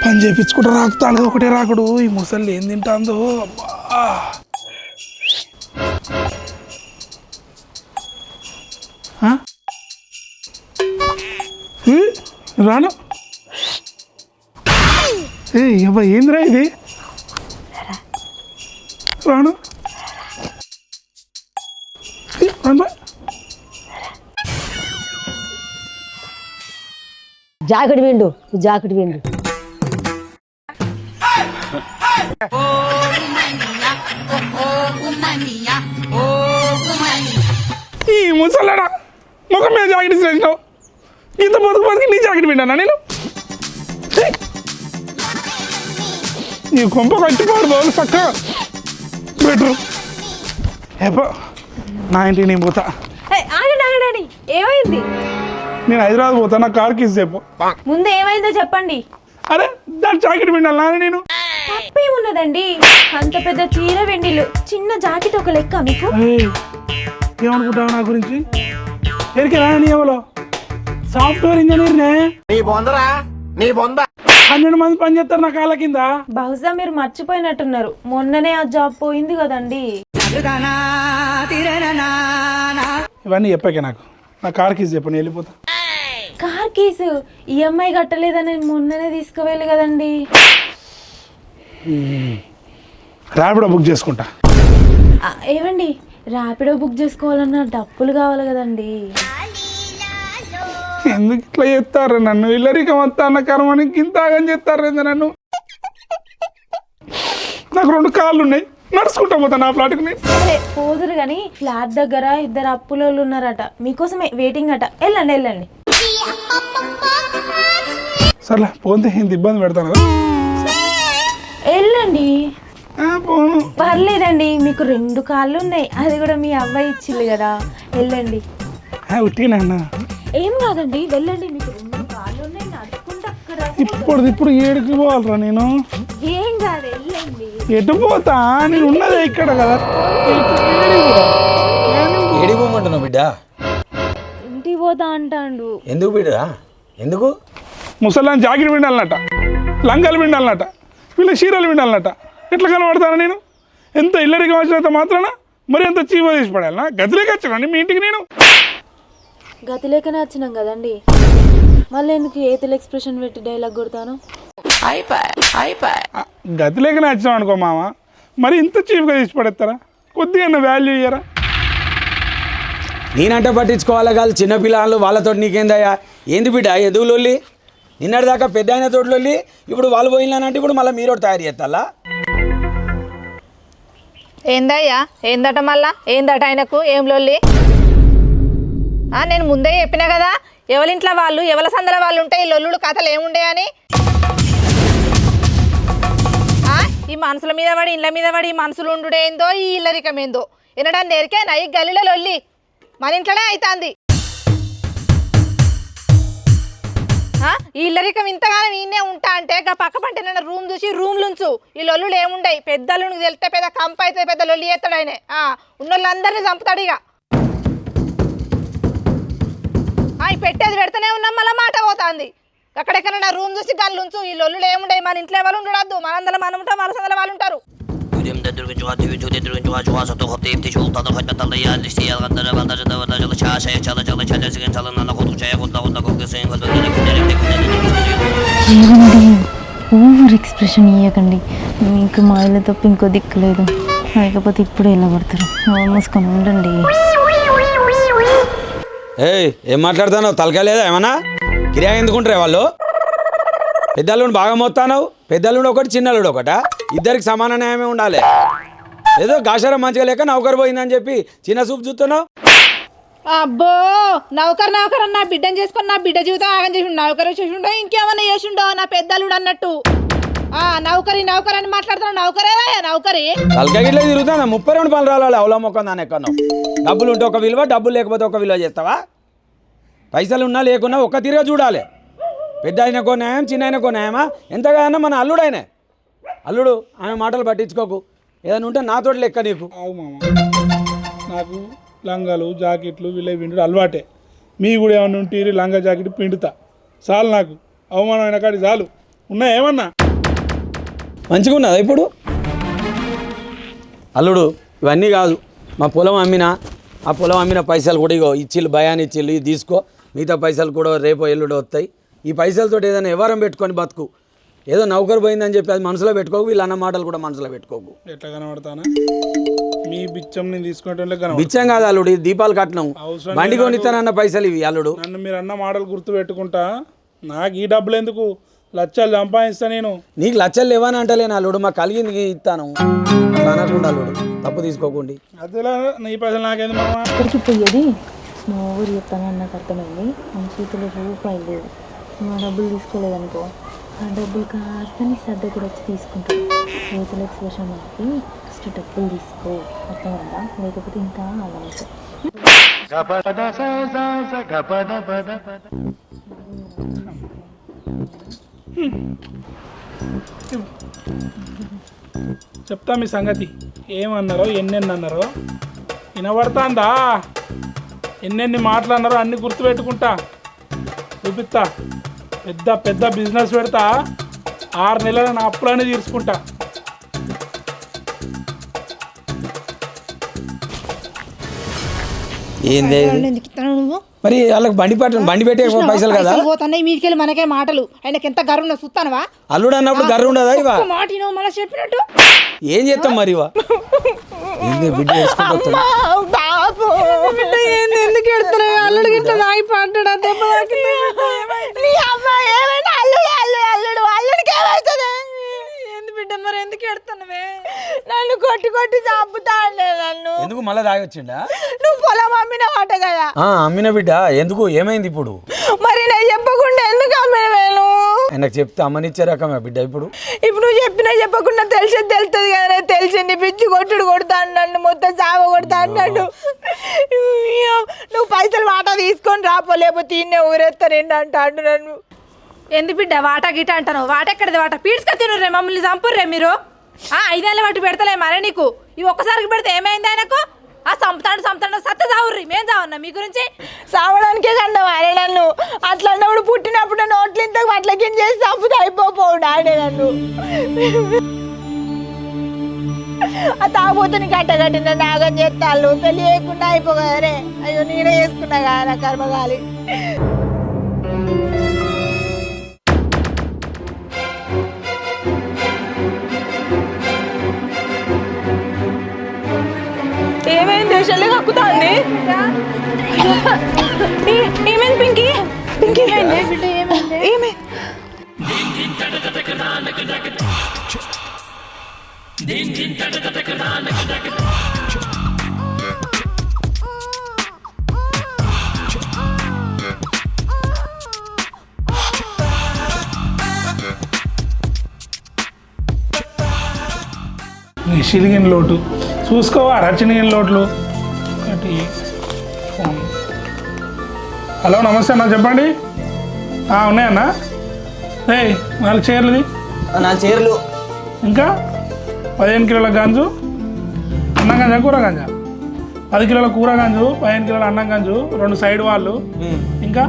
పని చేయించుకుంటూ రాకుతాడు ఒకటే రాకుడు. ఈ ముసలి ఏం తింటాందో అబ్బా. రాను ఏ అబ్బా ఏందిరా ఇది రాను జాకెట్ విండు జాకెట్ విండు ఈ ముసలాడా ముఖం మీద జాకెట్ ఇచ్చినావు. ఇంత బతుకు బతికి నీ జాకెట్ వింటానా నేను? నీ కొంప కట్టిపోడు బాబు చక్కగా బెటరు. ఏపో నా ఇంటికి నేను పోతా. ఏమైంది? నేను హైదరాబాద్ పోతా. నా కార్ కీస్ చెప్పు. ముందు ఏమైందో చెప్పండి. అరే దాని జాకెట్ విండాలి నాన్న నేను. తప్పేమున్నదండి, అంత పెద్ద చీర వెండిలు చిన్న జాకెట్ ఒక లెక్క మీకు? ఏమనుకుంటావు నా గురించి? ఎరికి రాని నీ ఎవలో సాఫ్ట్వేర్ ఇంజనీర్నే. 12 మంది పని చేస్తారు నా కాళ్ళ కింద. బహుశా మీరు మర్చిపోయినట్టున్నారు, మొన్ననే ఆ జాబ్ పోయింది కదండి. ఇవన్నీ చెప్పాకే నాకు. నా కార్ కీస్ చెప్పు, నేను వెళ్ళిపోతా. కార్ కేసు ఈఎంఐ కట్టలేదని మొన్ననే తీసుకువెళ్ళి కదండి. ర్యాపిడో బుక్ చేసుకుంటా. ఏమండి, ర్యాపిడో బుక్ చేసుకోవాలన్నా డబ్బులు కావాలి కదండి. ఎందుకు ఇట్లా చేస్తారు నన్ను? ఇల్లరికం వస్తా అన్న కర్మానికి ఇంత ఆగం చేస్తారు నన్ను. నాకు 2 కార్లు ఉన్నాయి, నడుచుకుంటా పోతా నా ఫ్లాట్కి. పోదురు కానీ ఫ్లాట్ దగ్గర 2 అప్పులోళ్ళు ఉన్నారట, మీకోసమే వెయిటింగ్ అట. వెళ్ళండి వెళ్ళండి. సర్లే పోతే ఇంత ఇబ్బంది పెడతాను కదా. వెళ్ళండి. పోను. పర్లేదండి, మీకు 2 కార్లు ఉన్నాయి, అది కూడా మీ అబ్బాయి ఇచ్చిల్లు కదా. వెళ్ళండి. ఉట్టిగా అన్న ఏం కాదండి, వెళ్ళండి. మీకు 2 కార్లు ఉన్నాయి, నడుచుకుంటా అక్కడ. ఇప్పుడు 7కి పోవాలరా నేను? ఏం కాదు, వెళ్ళండి. ఎటు పోతా? నేను ఉన్నదే ఇక్కడ కదా. ఏడికి పోమంటున్నావు బిడ్డ? ఇంటికి పోతా అంటాడు. ఎందుకు బిడ్డ? ఎందుకు? ముసలాన్ని జాకెట్ విండాలన్నట, లంగాలు విండాలన్నట, వీళ్ళ చీరలు విండాలన్నట. ఎట్లా కనబడతాను నేను? ఎంత ఇల్లరికి వచ్చినంత మాత్రాన మరి ఎంత చీవ తీసి పడాలనా? గదిలోకి వచ్చానండి మీ ఇంటికి నేను. గతి లేకనే వచ్చినాం కదండి, మళ్ళీ ఎందుకు ఏతుల ఎక్స్ప్రెషన్ పెట్టి డైలాగ్ కొడతాను? గతి లేకనే వచ్చినాం అనుకో మామ, మరి ఇంత చీఫ్గా తీసి పడేస్తారా? కొద్దిగా వాల్యూ ఇయ్యరా? నేనంటే పట్టించుకోవాలా కాదు, చిన్నపిల్లలు వాళ్ళతో నీకేందయ్యా? ఏంది బిడ్డ ఎందుకు లొల్లి? నిన్నటిదాకా పెద్ద అయిన తోటి లొల్లి, ఇప్పుడు వాళ్ళు పోయినానంటే ఇప్పుడు మళ్ళీ మీరు తయారు చేస్తాలా? ఏందయ్యా ఏందట మళ్ళా? ఏందట ఆయనకు ఏం లొల్లి? నేను ముందే చెప్పినా కదా, ఎవరింట్లో వాళ్ళు ఎవరి సందల వాళ్ళు ఉంటే ఈ లొల్లుడు కథలు ఏముండే అని. ఈ మనసుల మీద పడి ఇళ్ళ మీద పడి మనుషులు ఉండుడేందో, ఈ ఇల్లరికం ఏందో వినడానికి నేరికేనా ఈ గల్లీలో లొల్లి? మన ఇంట్లోనే అవుతుంది ఈ ఇల్లరికం. ఇంతగానో నేనే ఉంటా అంటే పక్క పంట రూమ్ చూసి రూమ్లుంచు. ఈ లొల్లులు ఏముండయి, పెద్దలు తెలితే పెద్ద కంప అవుతుంది, పెద్ద లొల్లి చేస్తాడు ఆయన. ఉన్నోళ్ళందరినీ చంపుతాడు ఇక. పెట్టేది పెడితేనే ఉన్నాం, మళ్ళీ మాట పోతుంది. అక్కడెక్కడ రూమ్ చూసి గల్లు ఉంచు. ఈ లొల్లులు ఏముండయి, మన ఇంట్లో వాళ్ళు ఉండడద్దు, మనందరం మనం ఉంటాం, వాళ్ళ సందల వాళ్ళు ఉంటారు. ఓవర్ ఎక్స్ప్రెషన్ ఇవ్వకండి, మీకు మా ఇల్లు తప్ప ఇంకో దిక్కులేదు. లేకపోతే ఇప్పుడు ఎలా పడతారు? మూసుకొని ఉండండి. ఏం మాట్లాడుతున్నావు? తలకాయ లేదా ఏమన్నా? కిరాయి ఎందుకుంటారే వాళ్ళు? పెద్దల్లుండి బాగా మోస్తావు. పెద్దల్లుండి ఒకటి, చిన్నల్లుడు ఒకట, ఇద్దరికి సమాన న్యాయమే ఉండాలి. ఏదో గాషారం మంచిగా లేక నౌకరు పోయిందని చెప్పి చిన్న చూపు చూస్తున్నావు. అబ్బో నౌకర్ నౌకర్ అన్న బిడ్డను చేసుకొని నా బిడ్డ జీవితం ఆగం చేసిండు. నౌకరు చేసిండో ఇంకేమన్నా చేసిండో నా పెద్దల్లుడు అన్నట్టు. నౌకరి నౌకర్ అని మాట్లాడుతున్నావు. నౌకరేదా నౌకరి? తలకాయ గిట్లా తిరుగుతున్నా. 32 పనులు రావాలి అవలా మొక్కం దాన్ని ఎక్కడో. డబ్బులు ఉంటే ఒక విలువ, డబ్బులు లేకపోతే ఒక విలువ చేస్తావా? పైసలు ఉన్నా లేకున్నా ఒక్క తీరుగా చూడాలి. పెద్ద ఆయనకో న్యాయం, చిన్న ఆయనకో న్యాయమా? ఎంతగానో మన అల్లుడు ఆయనే. అల్లుడు ఆమె మాటలు పట్టించుకోకు. ఏదైనా ఉంటే నాతో లెక్క నీకు. అవు మామ, నాకు లంగాలు జాకెట్లు వీళ్ళ పిండు అలవాటే. మీ కూడా ఏమన్నా ఉంటే లంగా జాకెట్ పిండుతా చాలు. నాకు అవమానమైన కాడి చాలు. ఉన్నా ఏమన్నా మంచిగా ఉన్నదా ఇప్పుడు? అల్లుడు ఇవన్నీ కాదు, మా పొలం అమ్మినా, ఆ పొలం అమ్మిన పైసలు కూడా ఇగో ఇచ్చిళ్ళు, భయాన్ని ఇచ్చిళ్ళు, ఇది తీసుకో. మిగతా పైసలు కూడా రేపు ఎల్లుడు వస్తాయి. ఈ పైసలతో ఏదైనా వ్యవహారం పెట్టుకొని బతుకు. ఏదో నౌకరు పోయిందని చెప్పి అది మనసులో పెట్టుకోకు, వీళ్ళు అన్న మాటలు కూడా మనసులో పెట్టుకోకు. ఎట్లా కనబడతానా? మీ బిచ్చం నేను తీసుకునే బిచ్చం కాదు అల్లుడు, ఇది దీపాలు కట్నం. బండి కొనిస్తానన్న పైసలు ఇవి అల్లుడు. నన్ను మీరు అన్న మాటలు గుర్తు పెట్టుకుంటా. నాకు ఈ డబ్బులు ఎందుకు? లక్షలు సంపాదిస్తా నేను. నీకు లక్షలు లేవని అంటలేను అల్లుడు, మాకు కలిగింది ఇస్తాను అనకుండా అల్లుడు, తప్పు తీసుకోకండి. అదేలా నీ పైసలు నాకేంది మామ? ఇక్కడికి పోయేది స్నోవర్ చెప్తాను నాకు అర్థమైంది. మన చేతిలో రూపాయలు లేదు, మా డబ్బులు తీసుకోలేదనుకో, ఆ డబ్బులు కాస్త నీ శ్రద్ధ కూడా వచ్చి తీసుకుంటాను. రైతుల ఎక్స్ప్రెషన్ మనకి ఫస్ట్ డబ్బులు తీసుకో, అర్థమైందా? లేకపోతే ఇంకా అలాగే చెప్తా మీ సంగతి. ఏమన్నారో ఎన్నెన్ని అన్నారో వినబడతాందా? ఎన్నెన్ని మాట్లాడినారో అన్ని గుర్తుపెట్టుకుంటా, చూపిస్తా. పెద్ద పెద్ద బిజినెస్ పెడతా, 6 నెలల నా అప్పులన్నీ తీర్చుకుంటా. ఏంది ఎందుకు ఇస్తాను నువ్వు? మరి వాళ్ళకి బండి పెట్టే పైసలు కదా. పోతున్నాయి మీదికెళ్ళి మనకే మాటలు. ఆయనకి ఎంత గర్వం ఉందో చూస్తానవా? అల్లుడు అన్నప్పుడు గర్ర ఉండదా ఇవా? మాట నువ్వు మళ్ళీ చెప్పినట్టు ఏం చేస్తాం మరి ఇవా? ఏంది బిడ్డ వేసుకుంటూ వస్తాడు. ఎందుకు ఎడుతున్నావు? అల్లుడు గిట్ల నాయి పడ్డా దెబ్బ అల్లుడికి ఏమవుతుంది? ఏంది బిడ్డ మరి ఎందుకు ఎడుతున్నావే? నన్ను కొట్టి కొట్టి చంపుతా అండి నన్ను. ఎందుకు మళ్ళీ తాగొచ్చిండా? నువ్వు పొలం అమ్మినవాట కదా. అమ్మిన బిడ్డ ఎందుకు? ఏమైంది ఇప్పుడు? మరి నేను చెప్పకుండా ఎందుకు అమ్మినవేను? ఆయనకు చెప్తే అమ్మనిచ్చే రకమే బిడ్డ ఇప్పుడు. ఇప్పుడు నువ్వు చెప్పినా చెప్పకుండా తెలిసేది తెలుస్తుంది కదా. తెలిసింది పిచ్చి కొట్టుడు కొడతా అన్నాడు, మొత్తం సావ కొడతా అన్నాడు. నువ్వు పైసలు వాటా తీసుకొని రాపో, లేకపోతే ఇన్నే ఊరేస్తానండి అంటాడు నన్ను. ఎందుకు బిడ్డ వాటా గిట అంటాను? వాట ఎక్కడిది? వాట పీడ్చుకొచ్చిర్రే మమ్మల్ని చంపుర్రే మీరు. 5 ఏళ్ళ వాటి పెడతలే మరే నీకు. ఇవి ఒక్కసారికి పెడితే ఏమైంది ఆయనకు? సంపుతాడు సత్త చావుర్రి, మేం చావన్నా మీ గురించి? చావడానికే కన్నావు అరే నన్ను. అట్లా అన్నప్పుడు పుట్టినప్పుడు నోట్లు ఇంత అట్లకి చేసి చంపుతా అయిపోడు ఆడే నన్ను. ఆ తాగుబోతు నీకు కట్టగట్టిన నాగం చేస్తాళ్ళు. పెళ్ళి చేయకుండా అయిపోగలరే. అయ్యో నేనే చేసుకున్నా కదా నా కర్మగాలి. ఏమైంది? దేశాలే కక్కుతా అండి. ఏమైంది పింకీ? పింకీ ఏమైంది? చిలిగిన లోటు చూసుకోవారా? చినిగిన లోట్లు ఒకటి. ఫోన్. హలో నమస్తే అన్న, చెప్పండి. ఉన్నాయన్నా? ఏయ్ 4 చీరలుది. నా చీరలు ఇంకా 15 కిలోల గంజు, అన్నం గంజా కూర గంజా? 10 కిలోల కూర గంజు, 15 కిలోల అన్నం గంజు, 2 సైడ్ వాళ్ళు, ఇంకా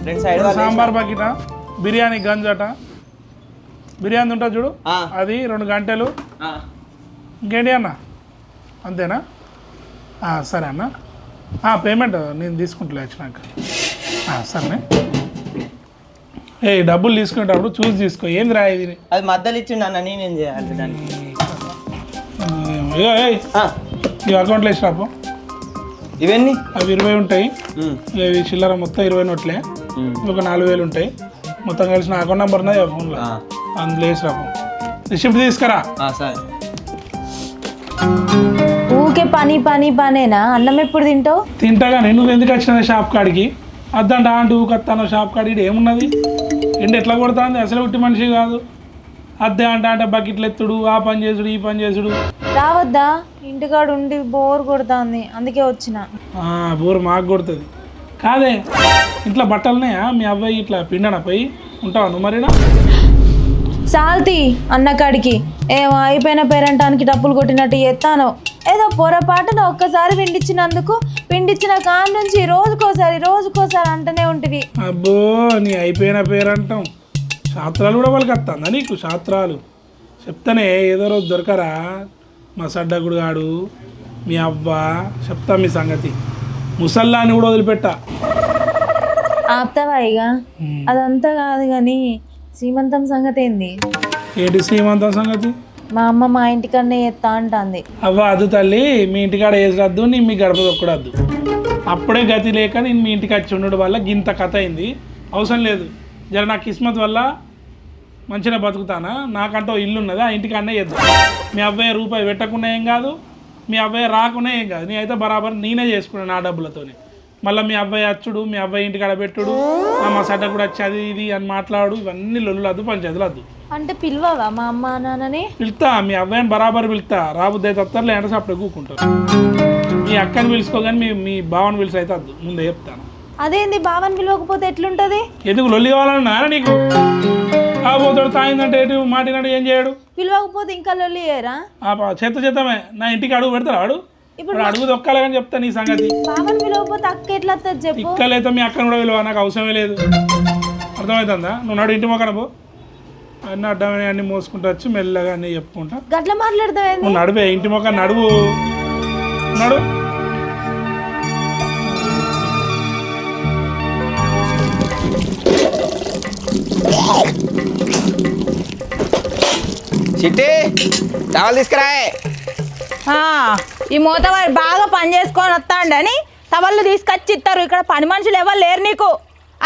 2 సైడ్ సాంబార్ బకెట, బిర్యానీ గంజు అట. బిర్యానీ ఉంటుంది చూడు, అది 2 గంటలు. ఇంకేంటి అన్న? అంతేనా? సరే అన్న. పేమెంట్ నేను తీసుకుంటలే వచ్చినాక. సరే. డబ్బులు తీసుకునేటప్పుడు చూసి తీసుకో. ఏంది రా ఇది? అది మధ్యలో ఇచ్చిండు అన్న, నేనేం చేయాలి దానికి? ఇవి అకౌంట్లో వేసి రాపో. ఇవన్నీ అవి 20 ఉంటాయి. ఇవి చిల్లర మొత్తం 20 నోట్లే. ఒక 4000 ఉంటాయి. మొత్తం కలిసి నా అకౌంట్ నెంబర్ ఉన్నది ఫోన్లో, అందులో వేసి రాపో. రిసిప్ట్ తీసుకురా. సరే. ఊకే పనేనా? అన్నం ఎప్పుడు తింటావు? తింటాగా. నువ్వు ఎందుకు వచ్చిన షాప్ కాడికి? అద్దంట అంటూ ఊకొస్తాను షాప్ కాడికి. ఏమున్నది? ఎండ ఎట్లా కొడుతుంది? అసలు ఉట్టి మనిషి కాదు. అద్దే అంటే బకెట్లు ఎత్తుడు, ఆ పని చేసుడు, ఈ పని చేసుడు. రావద్దా? ఇంటికాడు ఉండి బోర్ కొడుతుంది, అందుకే వచ్చిన. బోర్ మాకు కొడుతుంది కాదే. ఇంట్లో బట్టలున్నాయా? మీ అబ్బాయి ఇట్లా పిండనా పోయి ఉంటావా నువ్వు? మరినా సాల్తీ అన్నకాడికి ఏమో అయిపోయిన పేరంటానికి డబ్బులు కొట్టినట్టు ఎత్తాను. ఏదో పొరపాటున ఒక్కసారి పిండిచ్చిన కాడ నుంచి రోజుకోసారి అంటనే ఉంటుంది. అబ్బో నీ అయిపోయిన పేరంటాం శాస్త్రాలు కూడా వాళ్ళకి వస్తుందా నీకు శాస్త్రాలు చెప్తానే ఏదో రోజు దొరకరా మా సడ్డగుడు గాడు మీ అవ్వ చెప్తా మీ సంగతి ముసల్లాని కూడా వదిలిపెట్టా ఆపుతావా ఇక అదంతా కాదు కానీ శ్రీమంతం సంగతి ఏంది? ఏంటి శ్రీమంతం సంగతి? మా అమ్మ మా ఇంటికన్నే ఎత్తా అంటుంది. అవ్వ అదు తల్లి మీ ఇంటికాడ వేసరద్దు నీ మీ గడప దొక్కడద్దు అప్పుడే గతి లేక నేను మీ ఇంటికి వచ్చి ఉండడం వల్ల గింత కథ అయింది. అవసరం లేదు జర నా కిస్మత్ వల్ల మంచిగా బతుకుతానా నాకంటూ ఇల్లు ఉన్నది ఆ ఇంటికి అన్నీ చేద్దాం. మీ అబ్బాయి రూపాయి పెట్టకుండా ఏం కాదు మీ అబ్బాయి రాకుండా ఏం కాదు నేనైతే బరాబర్ నేనే చేసుకున్నాను నా డబ్బులతోనే. మళ్ళీ మీ అబ్బాయి అచ్చుడు మీ అబ్బాయి ఇంటికాడ పెట్టుడు మా సడ్డ కూడా వచ్చి అది ఇది అని మాట్లాడు ఇవన్నీ లొల్లు వద్దు పంచాయతీలు వద్దు. అంటే పిలవవా మా అమ్మ నాన్నని? పిలుస్తా మీ అబ్బాయిని బరాబర్ పిలుస్తా రాబుద్ది అయితే వస్తారు లేదంటే అప్పుడు కూకుంటారు. మీ అక్కని పిలుచుకోగాని మీ బావని పిలిచి అయితే వద్దు ముందే చెప్తాను. అదేంది బావని పిలవకపోతే ఎట్లుంటది? ఎందుకు లొల్లి కావాలన్నా నీకు కాబోతాడు తాయిందంటే ఎటు మాటినాడు ఏం చేయడు పిలవకపోతే ఇంకా లొల్లి చేయరా? చెత్త చెత్తమే నా ఇంటికి అడుగు పెడతాడు వాడు ఇప్పుడు అడుగు దొక్కాలి కానీ చెప్తా నీ సంగతి. బావని పిలవకపోతే అక్క ఎట్లా వస్తుంది చెప్పు? ఇక్కలైతే మీ అక్కను కూడా విలువ నాకు అవసరమే లేదు అర్థమవుతుందా? నువ్వు నాడు ఇంటి మొక్కన పో అన్నీ అడ్డమని అన్ని మోసుకుంటూ వచ్చి మెల్లగా అన్నీ చెప్పుకుంటా గట్ల మాట్లాడతావు. నువ్వు నడువే ఇంటి మొక్క నడువు నడు. చిట్టి టవల్ తీసుకురాయే. ఈ మూతవారు బాగా పని చేసుకొని వస్తాండని టవళ్ళు తీసుకొచ్చి ఇస్తారు. ఇక్కడ పని మనుషులు ఎవరు లేరు నీకు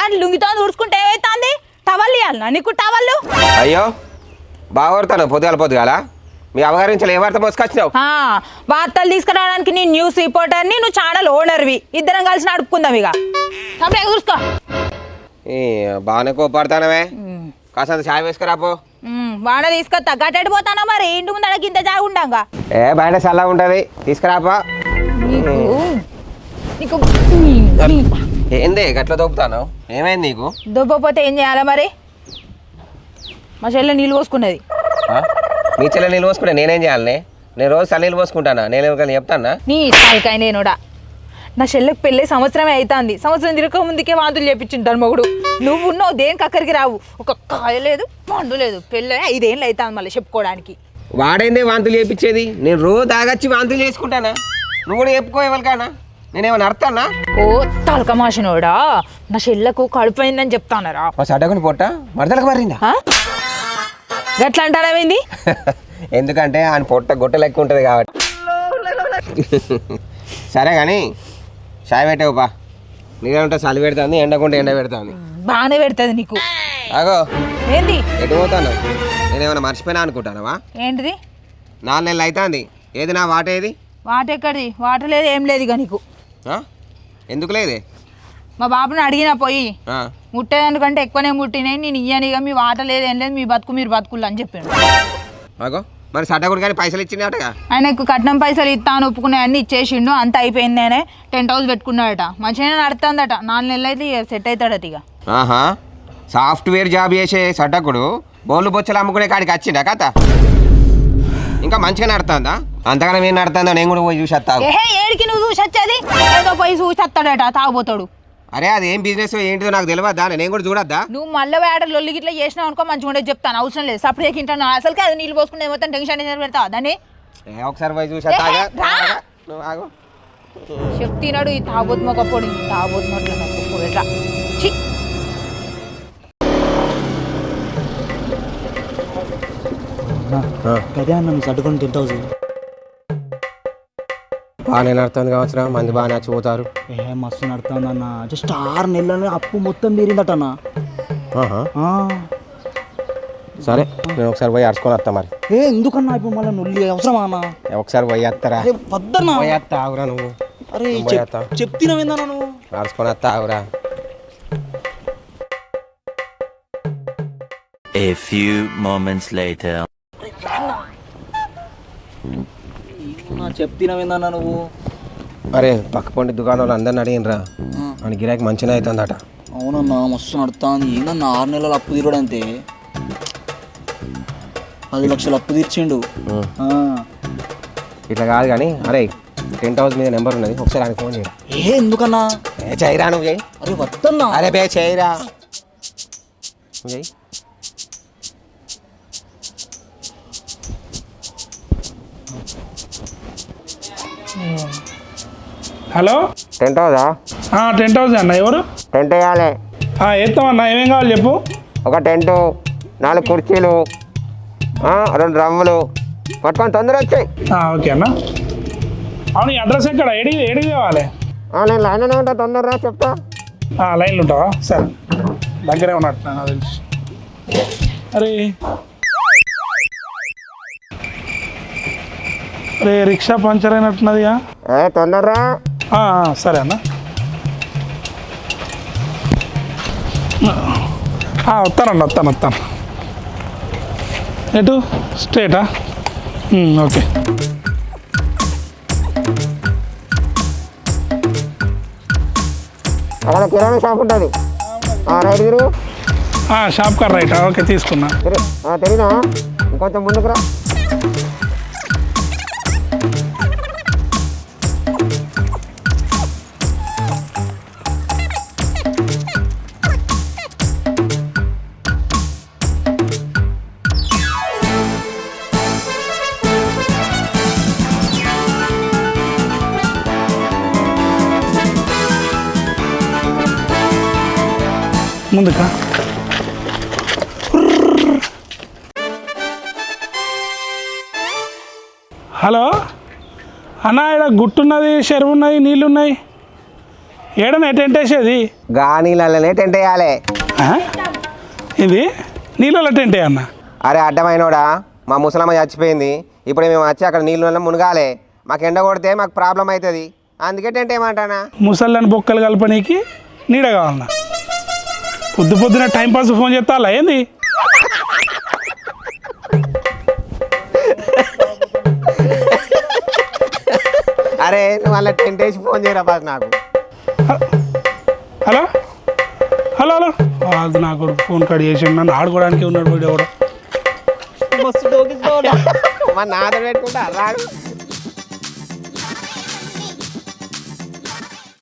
అని లుంగితో తుడుచుకుంటే ఏమవుతుంది? టవల్ ఇవ్వాలన్నా నీకు టవళ్ళు? అయ్యో బాగోడతాను పొద్దుగాల మీ అవగారి నుంచి ఏ వార్త మోసుకొచ్చినావు? వార్తలు తీసుకురావడానికి నీ న్యూస్ రిపోర్టర్ని నువ్వు ఛానల్ ఓనర్వి ఇద్దరం కలిసి నడుపుకుందాం ఇక అప్పుడే చూసుకో. బాగానే కోపడతానవే కాసంత ఛాయ్ వేసుకురాపో. వాడ తీసుకొస్తా గట్టెడి పోతానా మరి ఇంటి ముందు అడగ ఇంత జాగుండంగా బయట చల్లగా ఉంటుంది తీసుకురాపో. నీకు ఏంది గట్ల దొబ్బుతాను ఏమైంది నీకు? దుబ్బపోతే ఏం చేయాలా మరి? మా చెల్లె నీళ్ళు పోసుకున్నది. నీ చెల్లె నీళ్ళు పోసుకుంటా నేనేం చేయాలి? నేను రోజు చల్ల నీళ్ళు పోసుకుంటానా? నేను చెప్తానా? నీ సాల్కాయ నేనుడా నా చెల్లెకి పెళ్ళి సంవత్సరమే అవుతుంది. సంవత్సరం తిరగక ముందుకే వాంతులు చేపించుంటాను మొగుడు. నువ్వు ఉన్నావు దేనికి అక్కడికి రావు. ఒక కాయ లేదు పండు లేదు పెళ్ళి 5 ఏళ్ళు అవుతుంది మళ్ళీ చెప్పుకోవడానికి. వాడైందే వాంతులు చేపించేది? నేను రోజు తాగొచ్చి వాంతులు చేసుకుంటానా? నువ్వు కూడా చెప్పుకో ఎవరికానా? నేనేమన్నా అర్థానా? ఓ తలక మాసినోడా నా చెల్లెకు కడుపు అయిందని చెప్తానరా? మా సడ్డకుని పొట్ట మడతలకు మారిందా? గట్లా అంటారేమైంది? ఎందుకంటే ఆయన పొట్ట గొట్ట లెక్క ఉంటుంది కాబట్టి. సరే కానీ చాయ్ పెట్టావు బా. నీళ్ళంటే చలి పెడుతుంది ఎండకుంటే ఎండ పెడుతుంది. బాగానే పెడుతుంది నీకు. అగో ఏంది ఎటు పోతాను? నేనేమన్నా మర్చిపోయినా అనుకుంటానవా? ఏంటిది? 4 నెలలు అవుతుంది. ఏది నా వాట ఏది? వాట ఎక్కడిది? వాట లేదు ఏం లేదు ఇక నీకు. ఎందుకు లేదే? మా బాబుని అడిగినా పోయి ముట్టేదానికంటే ఎక్కువనే ముట్టినాయి నేను ఇయ్యనిగా మీ వాట లేదు ఏం లేదు మీ బతుకు మీరు బతుకులు అని చెప్పాడు. అగో మరి సడ్డకుడు కానీ పైసలు ఇచ్చినట్టుగా? ఆయనకు కట్నం పైసలు ఇస్తాను ఒప్పుకునే అన్ని ఇచ్చేసిండు అంత అయిపోయింది. నేనే టెంట్ హౌస్ పెట్టుకున్నాడట మంచిగానే నడుతుందట. 4 నెలలు అయితే సెట్ అవుతాడట ఇక. సాఫ్ట్వేర్ జాబ్ చేసే సడ్డకుడు బోళ్ళు బొచ్చలు అమ్ముకునే కాడికి వచ్చిండా కథ? ఇంకా మంచిగా నడుతుందా? అంతగానే ఏం నడుతుందో నేను కూడా పోయి చూసి వస్తాను. ఏడికి నువ్వు చూసి వచ్చేది? ఏదో పోయి చూసి వస్తాడట తాగుపోతాడు. అరే అది ఏం బిజినెస్ ఏంటిదో నాకు తెలియదా? నేను కూడా చూడద్దా? నువ్వు మళ్ళీ వేడ లొల్లి గిట్లా చేసినావు అనుకో మంచిగా ఉండేది చెప్తాను. అవసరం లేదు సపరేట్ తింటాను అసలుకే అది నీళ్ళు పోసుకుంటే మొత్తం టెన్షన్ పెడతావా దాన్ని? ఒకసారి పోయి చూసి చెప్తున్నాడు ఈ తాగోతు మొక్కపోడు తాగోతు మొక్కలు ఎట్లా అదే అన్న మీ సర్దుకొని 10 హౌస్ బాగానే నడుతుంది కావచ్చు. మంది బాగానే వచ్చిపోతారు. మస్తు నడుతుంది అన్న. జస్ట్ 6 నెలలని అప్పు మొత్తం మీరిందట అన్న. సరే నేను ఒకసారి పోయి అరుచుకొని వస్తా మరి. ఎందుకన్నా ఇప్పుడు మళ్ళీ నొల్లి అవసరమా అన్న? ఒకసారి పోయి వస్తారా? వద్దన్నా పోయి వస్తా ఆగురా నువ్వు. అరే చెప్తున్నావేందన్నా నువ్వు? అరుచుకొని వస్తా ఆగురా. A few moments later. చెప్తున్నావేందన్నా నువ్వు? అరే పక్క పండి దుకాణంలో అందరిని అడిగినరా అని గిరాకి మంచిగా అవుతుందట. అవునన్నా మస్తు నడుతుంది. ఏందన్నా 6 నెలలు అప్పు తీరడం అంతే 10 లక్షలు అప్పు తీర్చిండు. ఇట్లా కాదు కానీ అరే టెంట్ హౌస్ మీద నెంబర్ ఉన్నది ఒకసారి ఆయన ఫోన్ చేయరా. ఎందుకన్నా? చేయరా నువ్వు చేయి. అరే వద్దన్నా. అరే బే చేయరా చెయ్యి. హలో టెంట్ హౌసా? టెంట్ హౌస్ అన్న, ఎవరు? టెంట్ వేయాలి. వేస్తామన్నా, ఏమేం కావాలి చెప్పు. ఒక టెంటు, 4 కుర్చీలు, 2 డ్రమ్ములు పట్టుకొని తొందర వచ్చాయి. ఓకే అన్న. అవును, ఈ అడ్రస్ ఎక్కడ? ఏడికి కావాలి? నేను లైన్లోనే ఉంటా, తొందరరా చెప్తా. లైన్లో ఉంటావా? సరే, దగ్గరే ఉన్నట్టు నాకు తెలిసి. అరే అరే రిక్షా పంచర్ అయినట్టున్నదిగా. తొందరరా. సరే అన్న. వస్తాను. ఎటు? స్ట్రేటా? ఓకే. అక్కడ కిరాణా షాప్ ఉంటుంది, రైట్ తిరుగు. షాప్ కార్ రైటా? ఓకే, తీసుకున్నా. తెలియదా? ఇంకొంచెం ముందుకు రా. ముందుకా? హలో అన్న, ఇక్కడ గుట్టున్నది, చెరువు ఉన్నది, నీళ్ళు ఉన్నాయి. ఏడన్నా టెంట్ వేసేది? గా నీళ్ళనే టెంట్ వేయాలి. ఇది నీళ్ళలో టెంట్ అన్న? అరే అడ్డమైనోడా, మా ముసలమ్మ చచ్చిపోయింది. ఇప్పుడు మేము వచ్చి అక్కడ నీళ్ళు మునగాలి. మాకు ఎండ కొడితే మాకు ప్రాబ్లం అవుతుంది, అందుకే టెంట్ ఏమంటానా. ముసళ్ళని బొక్కలు కలపనీకి నీడ కావాలన్నా? పొద్దున టైంపాస్ ఫోన్ చేస్తా ఏంది? అరే నువ్వు వాళ్ళ టెంట్ వేసి ఫోన్ చేయరా బాస్ నాకు. హలో హలో హలో అది నాకు ఫోన్ కట్ చేసి నన్ను ఆడుకోవడానికి ఉన్నాడు వీడియో కూడా. మా నాతో పెట్టుకుంటా రాడు.